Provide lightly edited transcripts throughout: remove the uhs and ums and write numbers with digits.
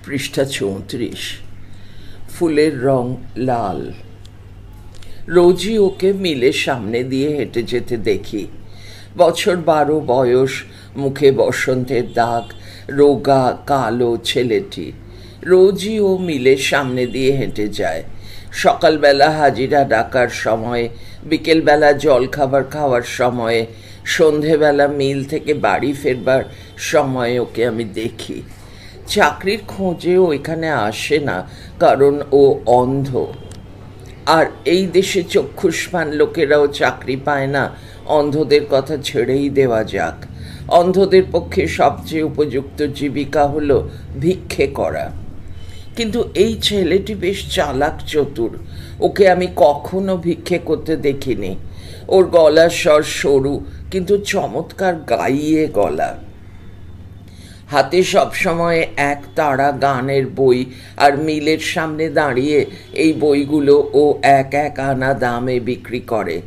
পৃষ্ঠা 34। ফুলের রং লাল। রোজই ওকে মিলের সামনে দিয়ে হেঁটে যেতে দেখি। বছর 12 বয়স, মুখে বসন্তের দাগ, রোগা কালো ছেলেটি। রোজই ও মিলের সামনে দিয়ে হেঁটে যায়। সকালবেলা হাজিরা ডাকার সময়, বিকেলবেলা জলখাবার খাওয়ার সময়ে, সন্ধেবেলা মিল থেকে বাড়ি ফেরবার সময় ওকে আমি দেখি। চাকরির খোঁজে ও এখানে আসে না, কারণ ও অন্ধ। আর এই দেশে চক্ষুষ্মান লোকেরাও চাকরি পায় না। অন্ধদের কথা ছেড়েই দেওয়া যাক। অন্ধদের পক্ষে সবচেয়ে উপযুক্ত জীবিকা হলো ভিক্ষে করা। কিন্তু এই ছেলেটি বেশ চালাক চতুর। ওকে আমি কখনো ভিক্ষে করতে দেখিনি। ওর গলার স্বর সরু, কিন্তু চমৎকার গাইয়ে গলা। হাতে সবসময় এক তাড়া গানের বই, আর মিলের সামনে দাঁড়িয়ে এই বইগুলো ও এক এক আনা দামে বিক্রি করে।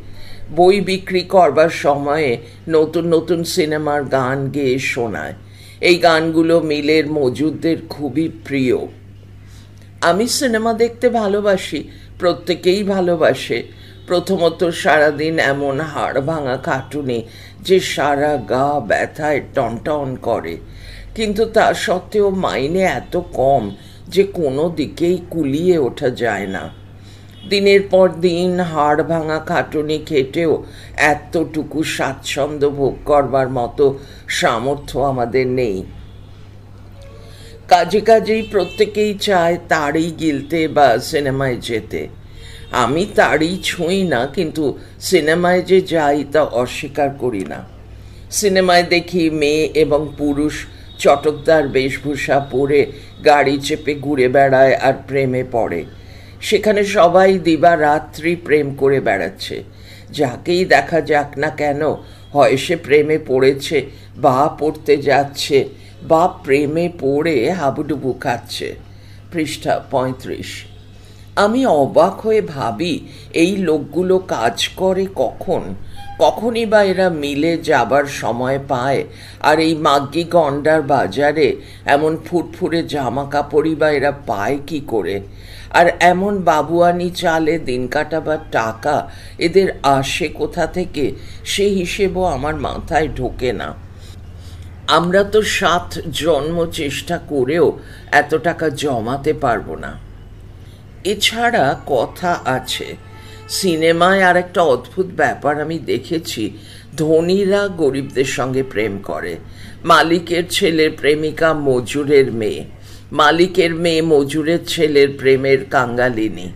বই বিক্রি করবার সময়ে নতুন নতুন সিনেমার গান গেয়ে শোনায়। এই গানগুলো মিলের মজুরদের খুবই প্রিয়। আমি সিনেমা দেখতে ভালোবাসি, প্রত্যেকেই ভালোবাসে। প্রথমত সারাদিন এমন হাড় ভাঙা খাটুনি যে সারা গা ব্যথায় টনটন করে, কিন্তু তা সত্ত্বেও মাইনে এত কম যে কোনো দিকেই কুলিয়ে ওঠা যায় না। দিনের পর দিন হাড় ভাঙা খাটুনি খেটেও এতটুকু স্বাচ্ছন্দ্য ভোগ করবার মতো সামর্থ্য আমাদের নেই। কাজেই প্রত্যেকেই চায় তাড়ি গিলতে বা সিনেমায় যেতে। আমি তাড়ি ছুঁই না, কিন্তু সিনেমায় যে যাই তা অস্বীকার করি না। সিনেমায় দেখি মেয়ে এবং পুরুষ চটকদার বেশভূষা পরে গাড়ি চেপে ঘুরে বেড়ায় আর প্রেমে পড়ে। সেখানে সবাই দিবারাত্রি প্রেম করে বেড়াচ্ছে। যাকেই দেখা যাক না কেন, হয় সে প্রেমে পড়েছে বা পড়তে যাচ্ছে বা প্রেমে পড়ে হাবুডুবু খাচ্ছে। পৃষ্ঠা 35। আমি অবাক হয়ে ভাবি, এই লোকগুলো কাজ করে কখনই বা এরা মিলে যাবার সময় পায়? আর এই মাগ্গি গন্ডার বাজারে এমন ফুটফুরে জামা কাপড়ই বা এরা পায় কি করে? আর এমন বাবুয়ানি চালে দিন কাটাবার টাকা এদের আসে কোথা থেকে, সে হিসেবও আমার মাথায় ঢোকে না। আমরা তো 7 জন্ম চেষ্টা করেও এত টাকা জমাতে পারবো না। এছাড়া কথা আছে, সিনেমায় আর একটা অদ্ভুত ব্যাপার আমি দেখেছি। ধনীরা গরিবদের সঙ্গে প্রেম করে। মালিকের ছেলের প্রেমিকা মজুরের মেয়ে, মালিকের মেয়ে মজুরের ছেলের প্রেমের কাঙ্গালিনী।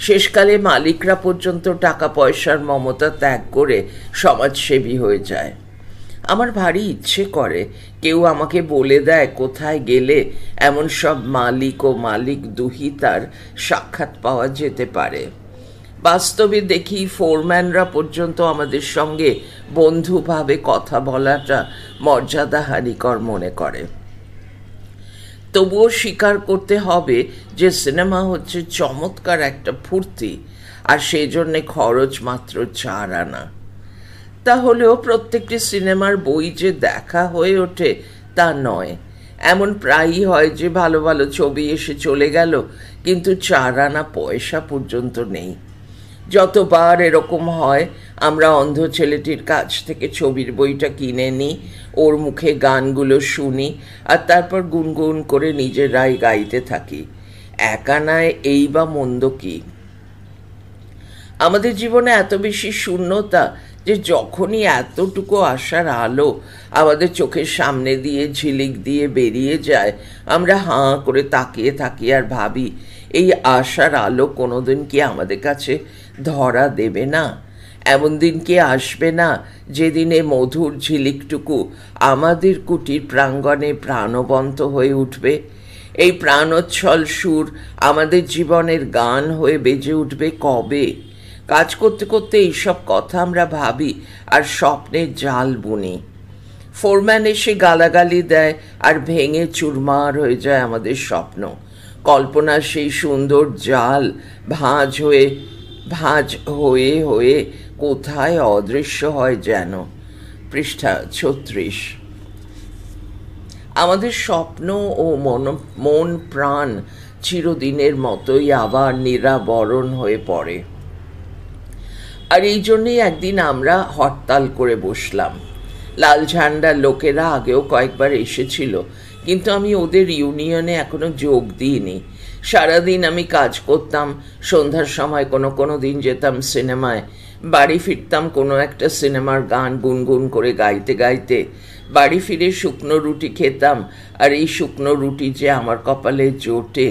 শেষকালে মালিকরা পর্যন্ত টাকা পয়সার মমতা ত্যাগ করে সমাজসেবী হয়ে যায়। আমার ভারী ইচ্ছে করে কেউ আমাকে বলে দেয় কোথায় গেলে এমন সব মালিক ও মালিক দুহিতার সাক্ষাৎ পাওয়া যেতে পারে। বাস্তবে দেখি ফোরম্যানরা পর্যন্ত আমাদের সঙ্গে বন্ধুভাবে কথা বলাটা মর্যাদাহানিকর মনে করে। তবুও স্বীকার করতে হবে যে সিনেমা হচ্ছে চমৎকার একটা ফুর্তি, আর সেই জন্যে খরচ মাত্র 4 আনা। তাহলেও প্রত্যেকটি সিনেমার বই যে দেখা হয়ে ওঠে তা নয়। এমন প্রায়ই হয় যে ভালো ভালো ছবি এসে চলে গেল, কিন্তু 4 আনা পয়সা পর্যন্ত নেই। যতবার এরকম হয়, আমরা অন্ধ ছেলেটির কাছ থেকে ছবির বইটা কিনে নিই, ওর মুখে গানগুলো শুনি, আর তারপর গুনগুন করে নিজেরাই গাইতে থাকি। 1 আনায় এই বা মন্দ কি? আমাদের জীবনে এত বেশি শূন্যতা যে যখনই এতটুকু আশার আলো আমাদের চোখের সামনে দিয়ে ঝিলিক দিয়ে বেরিয়ে যায়, আমরা হাঁ করে তাকিয়ে থাকি আর ভাবি, এই আশার আলো কোনোদিন কি আমাদের কাছে ধরা দেবে না? এমন দিন কি আসবে না যেদিনে মধুর ঝিলিকটুকু আমাদের কুটির প্রাঙ্গণে প্রাণবন্ত হয়ে উঠবে? এই প্রাণোচ্ছল সুর আমাদের জীবনের গান হয়ে বেজে উঠবে কবে? কাজ করতে করতে এইসব কথা আমরা ভাবি আর স্বপ্নের জাল বুনি। ফোরম্যান এসে গালাগালি দেয় আর ভেঙে চুরমার হয়ে যায় আমাদের স্বপ্ন। কল্পনার সেই সুন্দর জাল ভাঁজ হয়ে হয়ে কোথায় অদৃশ্য হয় যেন। পৃষ্ঠা 36। আমাদের স্বপ্ন ও মন প্রাণ চিরদিনের মতোই আবার নিরাবরণ হয়ে পড়ে। আর এই জন্যেই একদিন আমরা হরতাল করে বসলাম। লাল ঝান্ডার লোকেরা আগেও কয়েকবার এসেছিল, কিন্তু আমি ওদের ইউনিয়নে এখনো যোগ দিইনি। সারাদিন আমি কাজ করতাম, সন্ধ্যার সময় কোনো দিন যেতাম সিনেমায়, বাড়ি ফিরতাম কোনো একটা সিনেমার গান গুনগুন করে গাইতে গাইতে। বাড়ি ফিরে শুকনো রুটি খেতাম, আর এই শুকনো রুটি যে আমার কপালে জোটে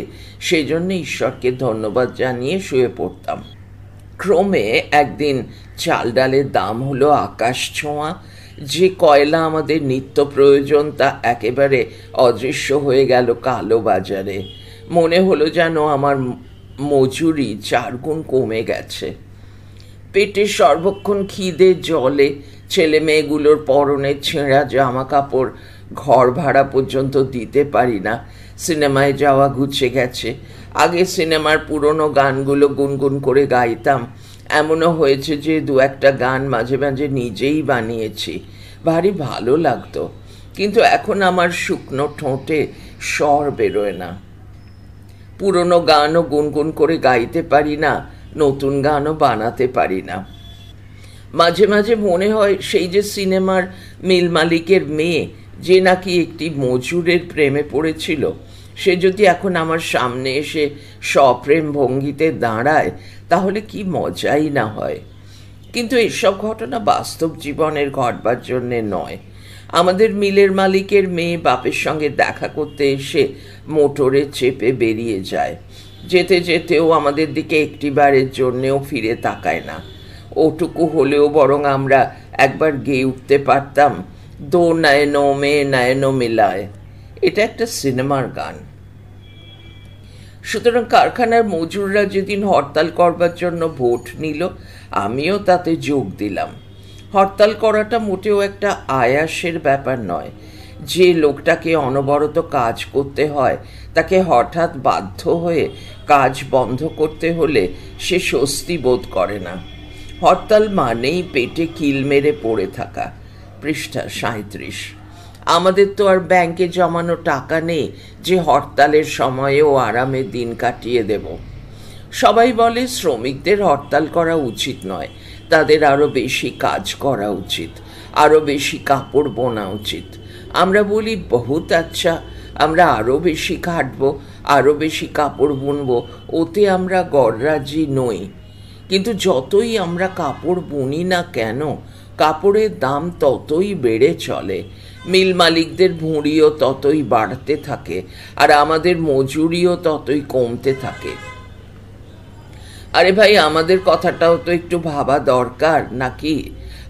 সেই জন্য ঈশ্বরকে ধন্যবাদ জানিয়ে শুয়ে পড়তাম। ক্রমে একদিন চাল ডালের দাম হলো আকাশ ছোঁয়া। যে কয়লা আমাদের নিত্য প্রয়োজন তা একেবারে অদৃশ্য হয়ে গেল কালো বাজারে। মনে হলো যেন আমার মজুরি 4 গুণ কমে গেছে। পেটে সর্বক্ষণ খিদে জলে, ছেলে মেয়েগুলোর পরনের ছেঁড়া জামা কাপড় ঘর ভাড়া পর্যন্ত দিতে পারি না। সিনেমায় যাওয়া ঘুচে গেছে। আগে সিনেমার পুরনো গানগুলো গুনগুন করে গাইতাম, এমনও হয়েছে যে 2-1টা গান মাঝে মাঝে নিজেই বানিয়েছি, ভারী ভালো লাগতো। কিন্তু এখন আমার শুকনো ঠোঁটে স্বর বেরোয় না। পুরনো গানও গুনগুন করে গাইতে পারি না, নতুন গানও বানাতে পারি না। মাঝে মাঝে মনে হয় সেই যে সিনেমার মিল মালিকের মেয়ে, যে নাকি একটি মজুরের প্রেমে পড়েছিল, সে যদি এখন আমার সামনে এসে সপ্রেম ভঙ্গিতে দাঁড়ায় তাহলে কি মজাই না হয়। কিন্তু এসব ঘটনা বাস্তব জীবনের ঘটবার জন্যে নয়। আমাদের মিলের মালিকের মেয়ে বাপের সঙ্গে দেখা করতে এসে মোটরে চেপে বেরিয়ে যায়। যেতে যেতেও আমাদের দিকে একটিবারের জন্যেও ফিরে তাকায় না। ওটুকু হলেও বরং আমরা একবার গেয়ে উঠতে পারতাম, দো নয়নো মে নয়নো মিলায়। এটা একটা সিনেমার গান। সুতরাং কারখানার মজুররা যেদিন হরতাল করবার জন্য ভোট নিল, আমিও তাতে যোগ দিলাম। হরতাল করাটা মোটেও একটা আয়াসের ব্যাপার নয়। যে লোকটাকে অনবরত কাজ করতে হয়, তাকে হঠাৎ বাধ্য হয়ে কাজ বন্ধ করতে হলে সে স্বস্তি বোধ করে না। হরতাল মানেই পেটে কিল মেরে পড়ে থাকা। পৃষ্ঠা 37। আমাদের তো আর ব্যাংকে জমানো টাকা নেই যে হরতালের সময়েও আরামে দিন কাটিয়ে দেব। সবাই বলে শ্রমিকদের হরতাল করা উচিত নয়, তাদের আরও বেশি কাজ করা উচিত, আরও বেশি কাপড় বোনা উচিত। আমরা বলি বহুত আচ্ছা, আমরা আরও বেশি খাটবো, আরও বেশি কাপড় বুনবো, ওতে আমরা গররাজি নই। কিন্তু যতই আমরা কাপড় বুনি না কেন, কাপড়ের দাম ততই বেড়ে চলে। মিল মালিকদের ভুঁড়িও ততই বাড়তে থাকে, আর আমাদের মজুরিও ততই কমতে থাকে। আরে ভাই, আমাদের কথাটাও তো একটু ভাবা দরকার নাকি?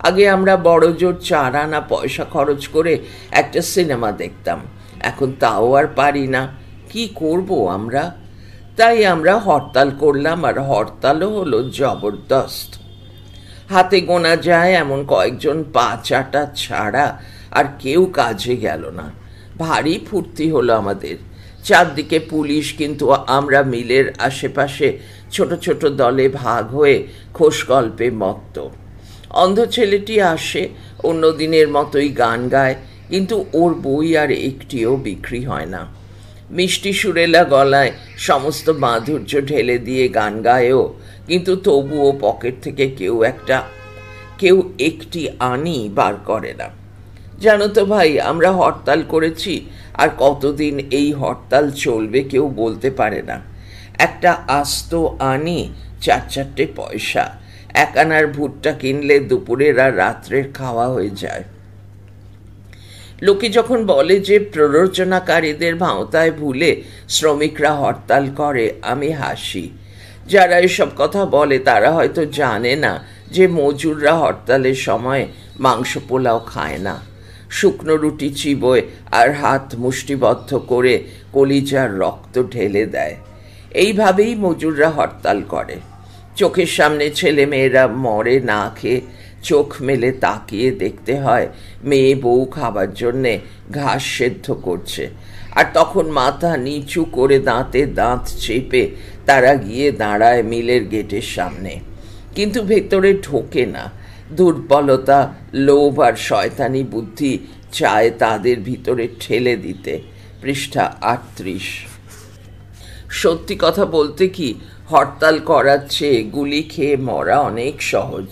আগে আমরা বড় জোর 4 আনা পয়সা খরচ করে একটা সিনেমা দেখতাম, এখন তাও আর পারি না। কি করব আমরা? তাই আমরা হরতাল করলাম, আর হরতালও হলো জবরদস্ত। হাতে গোনা যায় এমন কয়েকজন পা চাটা ছাড়া আর কেউ কাজে গেল না। ভারী ফুর্তি হলো আমাদের। চারদিকে পুলিশ, কিন্তু আমরা মিলের আশেপাশে ছোট ছোট দলে ভাগ হয়ে খোশ গল্পে মত্ত। অন্ধ ছেলেটি আসে, অন্য দিনের মতোই গান গায়, কিন্তু ওর বই আর একটিও বিক্রি হয় না। মিষ্টি সুরেলা গলায় সমস্ত মাধুর্য ঢেলে দিয়ে গান গায়েও, কিন্তু তবুও পকেট থেকে কেউ একটি আনি বার করে না। জানো তো ভাই, আমরা হরতাল করেছি, আর কতদিন এই হরতাল চলবে কেউ বলতে পারে না। একটা আস্ত আনি 4 পয়সা। 1 আনার ভুট্টা কিনলে দুপুরের আর রাত্রের খাওয়া হয়ে যায়। লোকে যখন বলে যে প্ররোচনাকারীদের ভাঁওতায় ভুলে শ্রমিকরা হরতাল করে, আমি হাসি। যারা এসব কথা বলে তারা হয়তো জানে না যে মজুররা হরতালের সময় মাংস পোলাও খায় না, শুকনো রুটি চিবোয় আর হাত মুষ্টিবদ্ধ করে কলিজার রক্ত ঢেলে দেয়। এইভাবেই মজুররা হরতাল করে। চোখের সামনে ছেলে মেয়েরা মরে না খেয়ে চোখ মেলে তাকিয়ে দেখতে হয় মেয়ে বউ খাবার জন্যে ঘাস সেদ্ধ করছে, আর তখন মাথা নিচু করে দাঁতে দাঁত চেপে তারা গিয়ে দাঁড়ায় মিলের গেটের সামনে, কিন্তু ভেতরে ঢোকে না। দুর্বলতা, লোভ আর শয়তানি বুদ্ধি চায় তাদের ভিতরে ঠেলে দিতে। পৃষ্ঠা 38। সত্যি কথা বলতে কি, হরতাল করার চেয়ে গুলি খেয়ে মরা অনেক সহজ।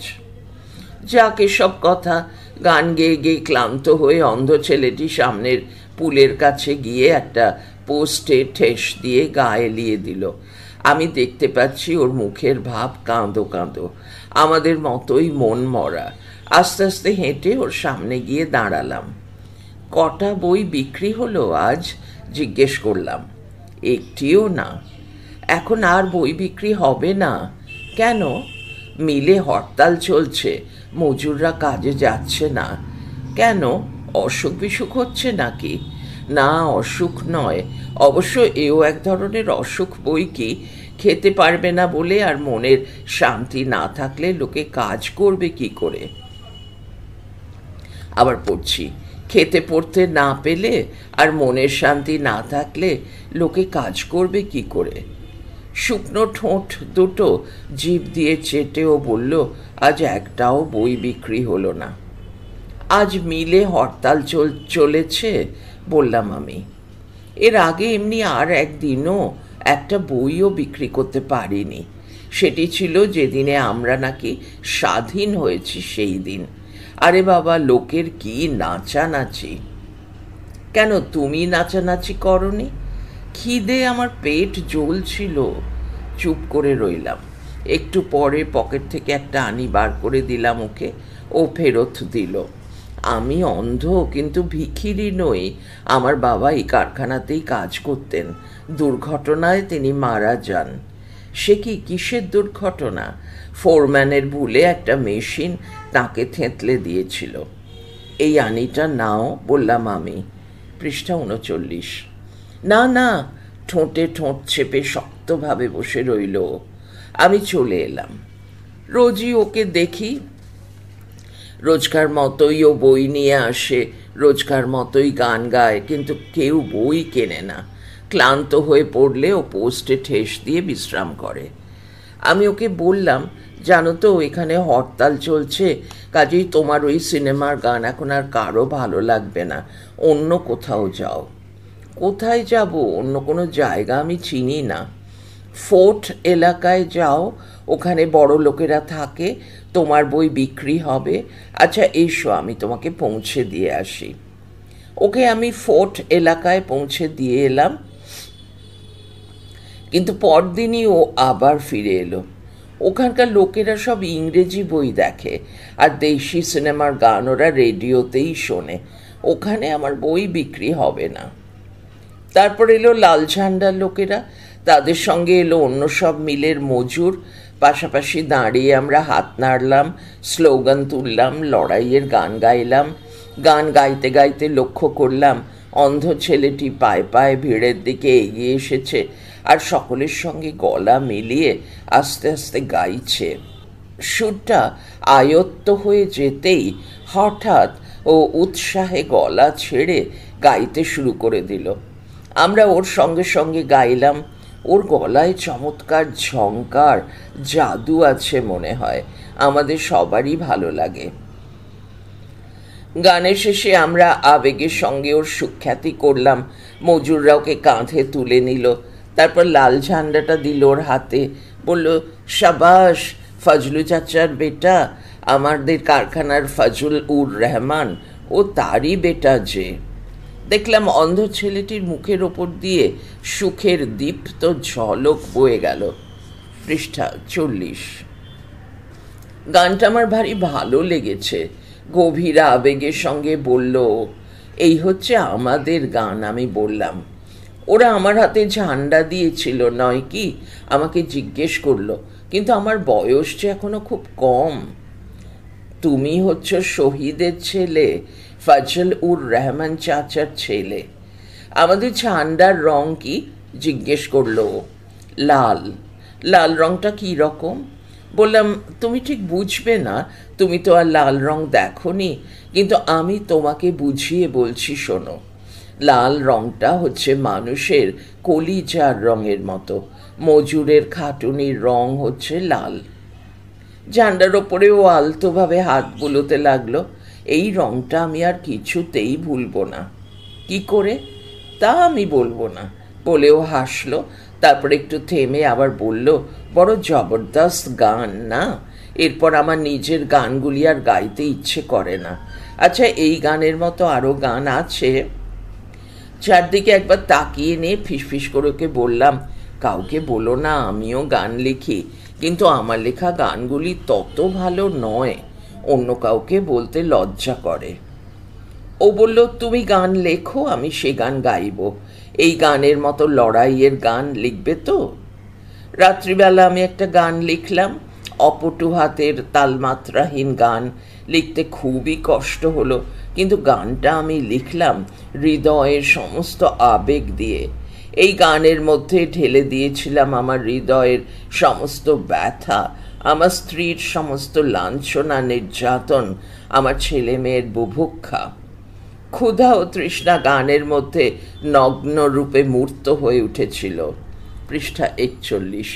যাক এসব কথা। গান গেয়ে গেয়ে ক্লান্ত হয়ে অন্ধ ছেলেটি সামনের পুলের কাছে গিয়ে একটা পোস্টে ঠেস দিয়ে গা এলিয়ে দিল। আমি দেখতে পাচ্ছি ওর মুখের ভাব কাঁদো কাঁদো, আমাদের মতোই মন মরা। আস্তে আস্তে হেঁটে ওর সামনে গিয়ে দাঁড়ালাম। কটা বই বিক্রি হলো আজ? জিজ্ঞেস করলাম। একটিও না। এখন আর বই বিক্রি হবে না? কেন? মিলে হরতাল চলছে, মজুররা কাজে যাচ্ছে না। কেন? অসুখ বিসুখ হচ্ছে নাকি? না, অসুখ নয়। অবশ্য এও এক ধরনের অসুখ বই কি, খেতে পারবে না বলে আর মনের শান্তি না থাকলে লোকে কাজ করবে কি করে। আবার পড়ছি, খেতে পড়তে না পেলে আর মনের শান্তি না থাকলে লোকে কাজ করবে কি করে। শুকনো ঠোঁট দুটো জিভ দিয়ে চেটেও বলল, আজ একটাও বই বিক্রি হলো না। আজ মিলে হরতাল চলেছে বললাম আমি। এর আগে এমনি আর একদিনও একটা বইও বিক্রি করতে পারিনি। সেটি ছিল যেদিনে আমরা নাকি স্বাধীন হয়েছি সেই দিন। আরে বাবা, লোকের কি নাচানাচি! কেন তুমি নাচানাচি করনি? খিদে আমার পেট জ্বলছিল। চুপ করে রইলাম। একটু পরে পকেট থেকে একটা আনি বার করে দিলাম ওকে। ও ফেরত দিল। আমি অন্ধ কিন্তু ভিখিরি নই। আমার বাবা এই কারখানাতেই কাজ করতেন। দুর্ঘটনায় তিনি মারা যান। সে কি, কিসের দুর্ঘটনা? ফোরম্যানের ভুলে একটা মেশিন তাকে থেঁতলে দিয়েছিল। এই আনিটা নাও বললাম আমি। পৃষ্ঠা 39। না না, ঠোঁটে ঠোঁট চেপে শক্তভাবে বসে রইল। আমি চলে এলাম। রোজই ওকে দেখি, রোজকার মতোই ও বই নিয়ে আসে, রোজকার মতোই গান গায়, কিন্তু কেউ বই কেনে না। ক্লান্ত হয়ে পড়লে ও পোস্টে ঠেস দিয়ে বিশ্রাম করে। আমি ওকে বললাম, জানো তো এখানে হরতাল চলছে, কাজেই তোমার ওই সিনেমার গান এখন আর কারো ভালো লাগবে না, অন্য কোথাও যাও। কোথায় যাব? অন্য কোনো জায়গা আমি চিনি না। ফোর্ট এলাকায় যাও, ওখানে বড় লোকেরা থাকে, তোমার বই বিক্রি হবে। আচ্ছা এসো, আমি তোমাকে পৌঁছে দিয়ে আসি। ওকে আমি ফোর্ট এলাকায় পৌঁছে দিয়ে এলাম, কিন্তু পরদিনই ও আবার ফিরে এলো। ওখানকার লোকেরা সব ইংরেজি বই দেখে, আর দেশি সিনেমার গান ওরা রেডিওতেই শোনে। ওখানে আমার বই বিক্রি হবে না। তারপর এলো লাল ঝান্ডার লোকেরা, তাদের সঙ্গে এলো অন্য সব মিলের মজুর। পাশাপাশি দাঁড়িয়ে আমরা হাত নাড়লাম, স্লোগান তুললাম, লড়াইয়ের গান গাইলাম। গান গাইতে গাইতে লক্ষ্য করলাম অন্ধ ছেলেটি পায়ে পায়ে ভিড়ের দিকে এগিয়ে এসেছে আর সকলের সঙ্গে গলা মিলিয়ে আস্তে আস্তে গাইছে। সুরটা আয়ত্ত হয়ে যেতেই হঠাৎ ও উৎসাহে গলা ছেড়ে গাইতে শুরু করে দিল। আমরা ওর সঙ্গে সঙ্গে গাইলাম। ওর গলায় চমৎকার ঝংকার, জাদু আছে মনে হয়। আমাদের সবারই ভালো লাগে। গানের শেষে আমরা আবেগের সঙ্গে ওর সুখ্যাতি করলাম। মজুররা ওকে কাঁধে তুলে নিল। তারপর লাল ঝান্ডাটা দিল ওর হাতে, বলল, শাবাশ ফজলু চাচার বেটা, আমাদের কারখানার ফজল উর রহমান, ও তারই বেটা যে। দেখলাম অন্ধ ছেলেটির মুখের ওপর দিয়ে সুখের দীপ্ত ঝলক বয়ে গেল। পৃষ্ঠা 40। গানটা আমার ভারী ভালো লেগেছে। গভীর আবেগের সঙ্গে বলল, এই হচ্ছে আমাদের গান। আমি বললাম। ওরা আমার হাতে ঝান্ডা দিয়েছিল নয় কি, আমাকে জিজ্ঞেস করলো, কিন্তু আমার বয়স যে এখনো খুব কম। তুমি হচ্ছ শহীদের ছেলে, ফজল উর রহমান চাচার ছেলে। আমাদের ঝান্ডার রং কি জিজ্ঞেস করলো। লাল। লাল রংটা কি রকম? বললাম, তুমি ঠিক বুঝবে না, তুমি তো আর লাল রং দেখোনি, কিন্তু আমি তোমাকে বুঝিয়ে বলছি শোনো। লাল রংটা হচ্ছে মানুষের কলিজার রঙের মতো। মজুরের খাটুনির রং হচ্ছে লাল। জানলার ওপরে ও আলতোভাবে হাত বুলোতে লাগলো। এই রংটা আমি আর কিছুতেই ভুলবো না। কি করে তা আমি বলবো না বলেও হাসলো। তারপর একটু থেমে আবার বলল, বড় জবরদস্ত গান না? এরপর আমার নিজের গানগুলি আর গাইতে ইচ্ছে করে না। আচ্ছা, এই গানের মতো আরও গান আছে? চারদিকে একবার তাকিয়ে নিয়ে ফিসফিস করে ওকে বললাম, কাউকে বলো না আমিও গান লিখি, কিন্তু আমার লেখা গানগুলি তত ভালো নয়, অন্য কাউকে বলতে লজ্জা করে। ও বলল, তুমি গান লেখো, আমি সে গান গাইব। এই গানের মতো লড়াইয়ের গান লিখবে তো? রাত্রিবেলা আমি একটা গান লিখলাম, অপটু হাতের তালমাত্রাহীন গান। লিখতে খুবই কষ্ট হলো, কিন্তু গানটা আমি লিখলাম হৃদয়ের সমস্ত আবেগ দিয়ে। এই গানের মধ্যে ঢেলে দিয়েছিলাম আমার হৃদয়ের সমস্ত ব্যথা, আমার স্ত্রীর সমস্ত লাঞ্ছনা, নির্যাতন, আমার ছেলে মেয়ের বুভুক্ষা। ক্ষুধা ও তৃষ্ণা গানের মধ্যে নগ্ন রূপে মূর্ত হয়ে উঠেছিল। পৃষ্ঠা 41।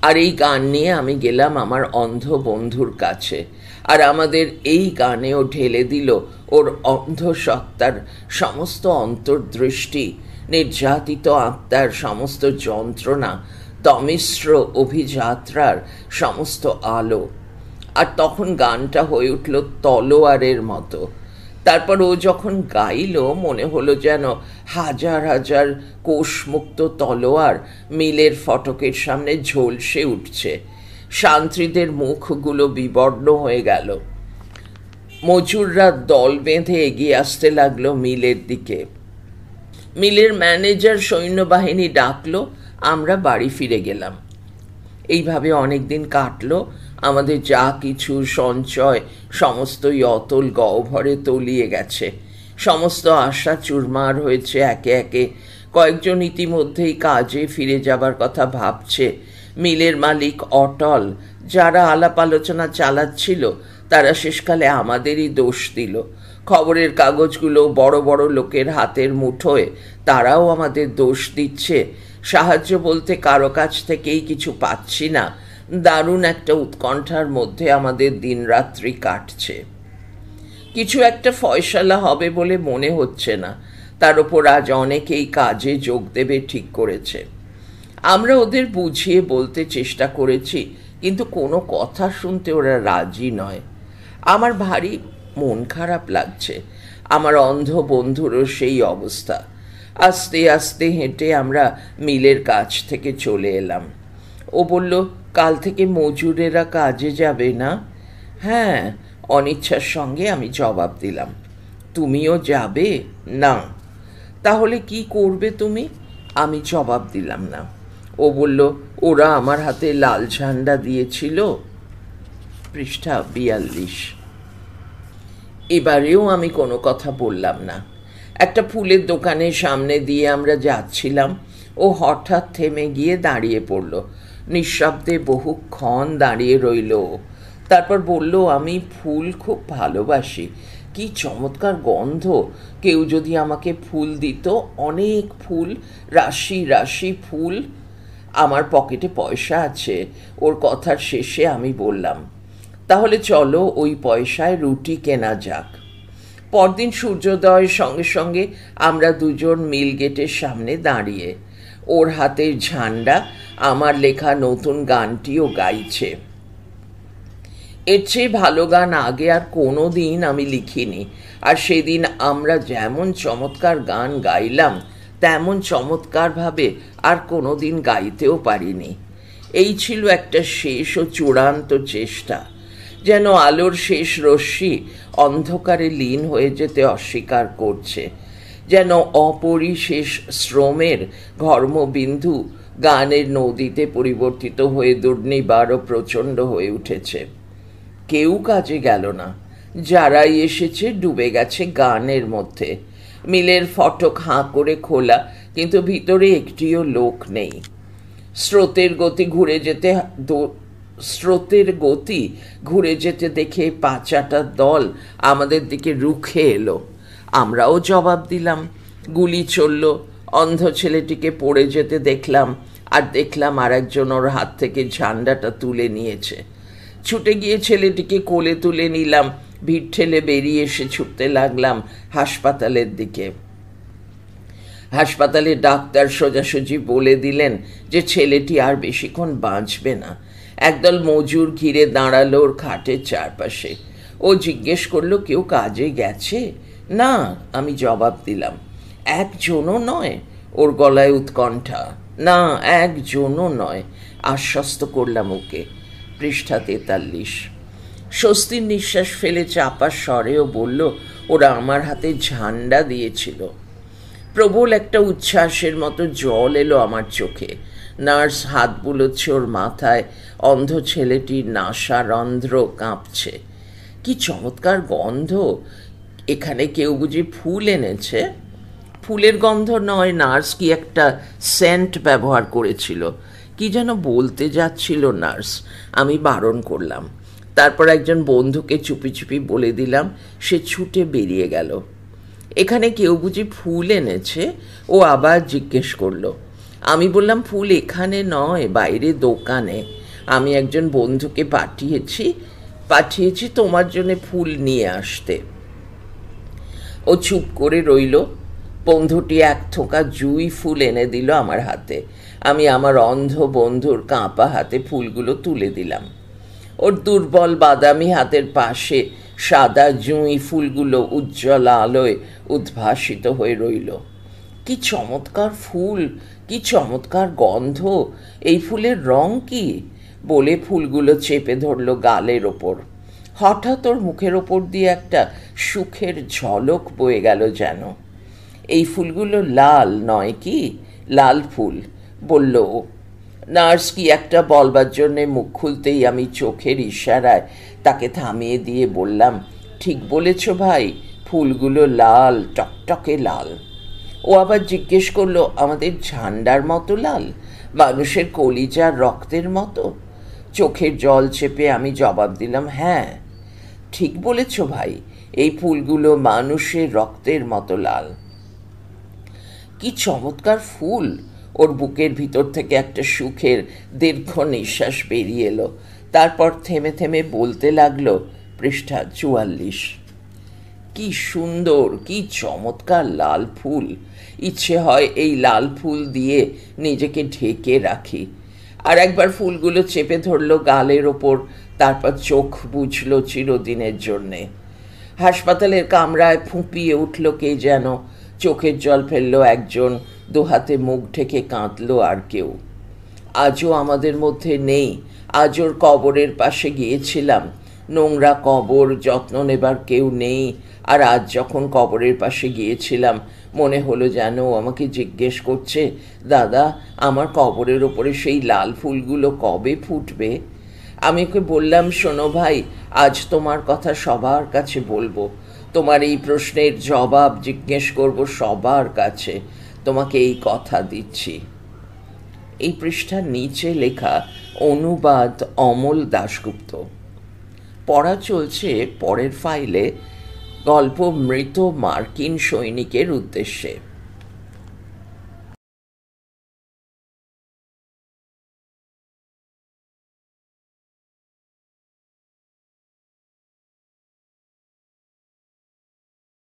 আর এই গান নিয়ে আমি গেলাম আমার অন্ধ বন্ধুর কাছে, আর আমাদের এই গানেও ঢেলে দিল ওর অন্ধ সত্তার সমস্ত অন্তর্দৃষ্টি, নির্যাতিত আত্মার সমস্ত যন্ত্রণা, তমিশ্র অভিযাত্রার সমস্ত আলো। আর তখন গানটা হয়ে উঠল তলোয়ারের মতো। তারপর ও যখন গাইল, মনে হলো যেন হাজার হাজার কোষমুক্ত তলোয়ার মিলের ফটকের সামনে ঝলসে উঠছে। শান্ত্রীদের মুখগুলো বিবর্ণ হয়ে গেল। মজুররা দল বেঁধে এগিয়ে আসতে লাগলো মিলের দিকে। মিলের ম্যানেজার সৈন্যবাহিনী ডাকলো, আমরা বাড়ি ফিরে গেলাম। এইভাবে অনেক দিন কাটলো। আমাদের যা কিছু সঞ্চয় সমস্তই অতল গহ্বরে তলিয়ে গেছে। সমস্ত আশা চুরমার হয়েছে একে একে। কয়েকজন ইতিমধ্যেই কাজে ফিরে যাবার কথা ভাবছে। মিলের মালিক অটল, যারা আলাপ আলোচনা চালাচ্ছিল, তারা শেষকালে আমাদেরই দোষ দিল। খবরের কাগজগুলো বড় বড় লোকের হাতের মুঠোয়, তারাও আমাদের দোষ দিচ্ছে। সাহায্য বলতে কারো কাছ থেকেই কিছু পাচ্ছি না। দারুণ একটা উৎকণ্ঠার মধ্যে আমাদের দিনরাত্রি কাটছে। কিছু একটা ফয়সালা হবে বলে মনে হচ্ছে না। তার ওপর আজ অনেকেই কাজে যোগ দেবে ঠিক করেছে। আমরা ওদের বুঝিয়ে বলতে চেষ্টা করেছি, কিন্তু কোনো কথা শুনতে ওরা রাজি নয়। আমার ভারী মন খারাপ লাগছে। আমার অন্ধ বন্ধুরও সেই অবস্থা। আস্তে আস্তে হেঁটে আমরা মিলের কাছ থেকে চলে এলাম। ও বলল, কাল থেকে মজুরেরা কাজে যাবে না? হ্যাঁ, অনিচ্ছার সঙ্গে আমি জবাব দিলাম। তুমিও যাবে? না। তাহলে কি করবে তুমি? আমি জবাব দিলাম না। ও বলল, ওরা আমার হাতে লাল ঝান্ডা দিয়েছিল। পৃষ্ঠা 42। এবারেও আমি কোনো কথা বললাম না। একটা ফুলের দোকানের সামনে দিয়ে আমরা যাচ্ছিলাম। ও হঠাৎ থেমে গিয়ে দাঁড়িয়ে পড়ল। নিঃশব্দে বহুক্ষণ দাঁড়িয়ে রইল। তারপর বলল, আমি ফুল খুব ভালোবাসি। কি চমৎকার গন্ধ! কেউ যদি আমাকে ফুল দিত, অনেক ফুল, রাশি রাশি ফুল। আমার পকেটে পয়সা আছে। ওর কথার শেষে আমি বললাম, তাহলে চলো ওই পয়সায় রুটি কেনা যাক। পরদিন সূর্যোদয়ের সঙ্গে সঙ্গে আমরা দুজন মিল গেটের সামনে দাঁড়িয়ে। ওর হাতের ঝান্ডা আমার লেখা নতুন গানটিও গাইছে। এর চেয়ে ভালো গান আগে আর কোনো দিন আমি লিখিনি। আর সেদিন আমরা যেমন চমৎকার গান গাইলাম, তেমন চমৎকারভাবে আর কোনো দিন গাইতেও পারিনি। এই ছিল একটা শেষ ও চূড়ান্ত চেষ্টা। যেন আলোর শেষ রশ্মি অন্ধকারে লীন হয়ে যেতে অস্বীকার করছে। যেন অপরিশেষ শ্রমের ঘর্মবিন্দু গানের নদীতে পরিবর্তিত হয়ে দুর্নিবার ও প্রচণ্ড হয়ে উঠেছে। কেউ কাজে গেল না। যারাই এসেছে ডুবে গেছে গানের মধ্যে। মিলের ফটক হাঁ করে খোলা, কিন্তু ভিতরে একটিও লোক নেই। স্রোতের গতি ঘুরে যেতে দেখে পাঁচাটার দল আমাদের দিকে রুখে এলো। আমরাও জবাব দিলাম। গুলি চলল। অন্ধ ছেলেটিকে পড়ে যেতে দেখলাম। আর দেখলাম আর একজন ওর হাত থেকে ঝান্ডাটা তুলে নিয়েছে। ছুটে গিয়ে ছেলেটিকে কোলে তুলে নিলাম, ভিড় ঠেলে বেরিয়ে এসে ছুটতে লাগলাম হাসপাতালের দিকে। হাসপাতালে ডাক্তার সোজাসুজি বলে দিলেন যে ছেলেটি আর বেশিক্ষণ বাঁচবে না। একদল মজুর ঘিরে দাঁড়ালো ওর খাটের চারপাশে। ও জিজ্ঞেস করলো, কেউ কাজে গেছে? না, আমি জবাব দিলাম। একজনও নয়? ওর গলায় উৎকণ্ঠা। না, একজনও নয়, আশ্বস্ত করলাম ওকে। পৃষ্ঠা 43। স্বস্তির নিঃশ্বাস ফেলে চাপা স্বরেও বলল, ওরা আমার হাতে ঝান্ডা দিয়েছিল। প্রবল একটা উচ্ছ্বাসের মতো জল এলো আমার চোখে। নার্স হাত বুলোচ্ছে ওর মাথায়। অন্ধ ছেলেটির নাসারন্ধ্র কাঁপছে। কি চমৎকার গন্ধ! এখানে কেউ বুঝি ফুল এনেছে? ফুলের গন্ধ নয়, নার্স কি একটা সেন্ট ব্যবহার করেছিল। কি যেন বলতে যাচ্ছিল নার্স, আমি বারণ করলাম। তারপর একজন বন্ধুকে চুপি চুপি বলে দিলাম, সে ছুটে বেরিয়ে গেল। এখানে কেউ বুঝি ফুল এনেছে? ও আবার জিজ্ঞেস করলো। আমি বললাম, ফুল এখানে নয়, বাইরে দোকানে। আমি একজন বন্ধুকে পাঠিয়েছি তোমার জন্য ফুল নিয়ে আসতে। ও চুপ করে রইল। বন্ধুটি এক থোকা জুঁই ফুল এনে দিল আমার হাতে। আমি আমার অন্ধ বন্ধুর কাঁপা হাতে ফুলগুলো তুলে দিলাম। ওর দুর্বল বাদামি হাতের পাশে সাদা জুঁই ফুলগুলো উজ্জ্বল আলোয় উদ্ভাসিত হয়ে রইল। কি চমৎকার ফুল, কি চমৎকার গন্ধ! এই ফুলের রং কি? বলে ফুলগুলো চেপে ধরল গালের ওপর। হঠাৎ ওর মুখের ওপর দিয়ে একটা সুখের ঝলক বয়ে গেল যেন। এই ফুলগুলো লাল নয় কি? লাল ফুল, বলল ও। নার্স কি একটা বলবার জন্যে মুখ খুলতেই আমি চোখের ইশারায় তাকে থামিয়ে দিয়ে বললাম, ঠিক বলেছ ভাই, ফুলগুলো লাল, টকটকে লাল। ও আবার জিজ্ঞেস করলো, আমাদের ঝান্ডার মতো লাল? মানুষের কলিজার রক্তের মতো? চোখের জল চেপে আমি জবাব দিলাম, হ্যাঁ, ঠিক বলেছ ভাই, এই ফুলগুলো মানুষের রক্তের মতো লাল। কি চমৎকার ফুল! ওর বুকের ভিতর থেকে একটা সুখের দীর্ঘ নিঃশ্বাস বেরিয়ে এলো। তারপর থেমে থেমে বলতে লাগলো, পৃষ্ঠা 44। কি সুন্দর, কি চমৎকার লাল ফুল! ইচ্ছে হয় এই লাল ফুল দিয়ে নিজেকে ঢেকে রাখি। আর একবার ফুলগুলো চেপে ধরলো গালের ওপর, তারপর চোখ বুঝলো চিরদিনের জন্যে। হাসপাতালের কামরায় ফুঁপিয়ে উঠল কে যেন। চোখের জল ফেললো একজন, দুহাতে মুখ ঢেকে কাঁদলো আর কেউ। আজও আমাদের মধ্যে নেই। আজ ওর কবরের পাশে গিয়েছিলাম। নোংরা কবর, যত্ন নেবার কেউ নেই। আর আজ যখন কবরের পাশে গিয়েছিলাম, মনে হলো যেন আমাকে জিজ্ঞেস করছে, দাদা, আমার কবরের ওপরে সেই লাল ফুলগুলো কবে ফুটবে? আমি ওকে বললাম, শোনো ভাই, আজ তোমার কথা সবার কাছে বলবো। তোমার এই প্রশ্নের জবাব জিজ্ঞেস করব সবার কাছে। তোমাকে এই কথা দিচ্ছি। এই পৃষ্ঠার নিচে লেখা অনুবাদ অমল দাশগুপ্ত। পড়া চলছে পরের ফাইলে। গল্প মৃত মার্কিন সৈনিকের উদ্দেশ্যে।